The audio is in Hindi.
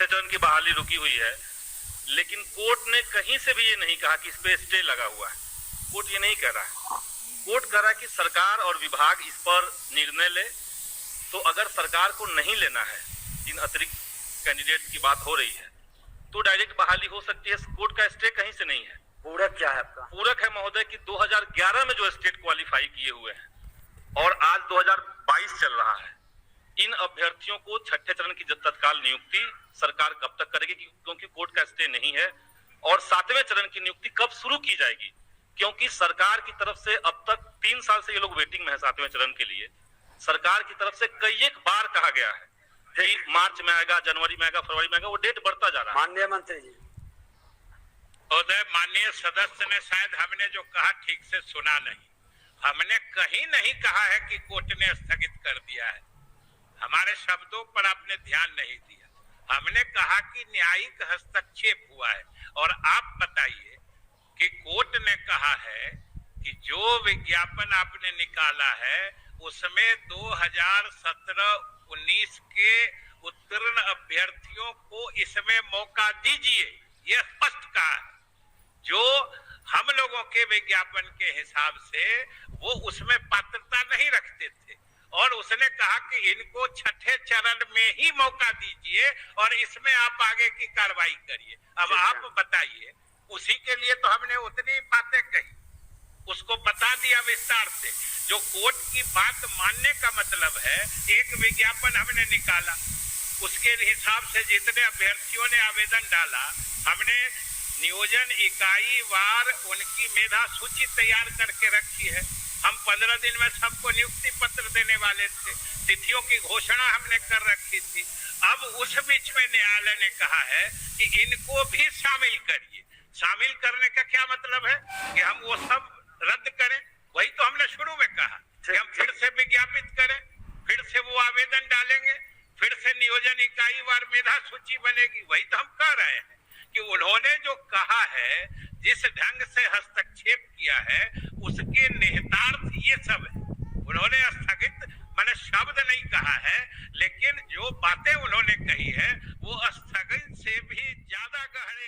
छठे चरण की बहाली रुकी हुई है, लेकिन कोर्ट ने कहीं से भी ये नहीं कहा कि इस पे स्टे लगा हुआ है। कोर्ट ये नहीं कह रहा है। कोर्ट कह रहा है कि सरकार और विभाग इस पर निर्णय ले। तो अगर सरकार को नहीं लेना है, जिन अतिरिक्त कैंडिडेट की बात हो रही है, तो डायरेक्ट बहाली हो सकती है। कोर्ट का स्टे कहीं से नहीं है। पूरक क्या है आपका? पूरक है महोदय कि 2011 में जो स्टेट क्वालिफाई किए हुए हैं और आज 2022 चल रहा है, इन अभ्यर्थियों को छठे चरण की तत्काल नियुक्ति सरकार कब तक करेगी, क्योंकि कोर्ट का स्टे नहीं है। और सातवें चरण की नियुक्ति कब शुरू की जाएगी, क्योंकि सरकार की तरफ से अब तक 3 साल से ये लोग वेटिंग में है सातवें चरण के लिए। सरकार की तरफ से कई एक बार कहा गया है कि मार्च में आएगा, जनवरी में आएगा, फरवरी में आएगा, वो डेट बढ़ता जा रहा है। माननीय मंत्री जी, महोदय, माननीय सदस्य ने शायद हमने जो कहा ठीक से सुना नहीं। हमने कहीं नहीं कहा है कि कोर्ट ने स्थगित कर दिया है। हमारे शब्दों पर आपने ध्यान नहीं दिया। हमने कहा कि न्यायिक हस्तक्षेप हुआ है। और आप बताइए कि कोर्ट ने कहा है कि जो विज्ञापन आपने निकाला है उसमें 2017-19 के उत्तीर्ण अभ्यर्थियों को इसमें मौका दीजिए, यह स्पष्ट कहा है। जो हम लोगों के विज्ञापन के हिसाब से वो उसमें पात्रता नहीं रखते थे, और उसने कहा कि इनको छठे चरण में ही मौका दीजिए और इसमें आप आगे की कार्रवाई करिए। अब आप बताइए, उसी के लिए तो हमने उतनी बातें कही, उसको बता दिया विस्तार से। जो कोर्ट की बात मानने का मतलब है, एक विज्ञापन हमने निकाला, उसके हिसाब से जितने अभ्यर्थियों ने आवेदन डाला, हमने नियोजन इकाई वार उनकी मेधा सूची तैयार करके रखी है। हम 15 दिन में सबको नियुक्ति पत्र देने वाले थे। तिथियों की घोषणा हमने कर रखी थी। अब उस बीच में न्यायालय ने कहा है कि इनको भी शामिल करिए। शामिल करने का क्या मतलब है कि हम वो सब रद्द करें? वही तो हमने शुरू में कहा कि हम फिर से विज्ञापित करें, फिर से वो आवेदन डालेंगे, फिर से नियोजन इकाई वार मेधा सूची बनेगी। वही तो हम कह रहे हैं कि उन्होंने जो कहा है, जिस ढंग से हस्तक्षेप किया है, उसके निहितार्थ ये सब है। उन्होंने स्थगित मैंने शब्द नहीं कहा है, लेकिन जो बातें उन्होंने कही है वो स्थगित से भी ज्यादा गहरे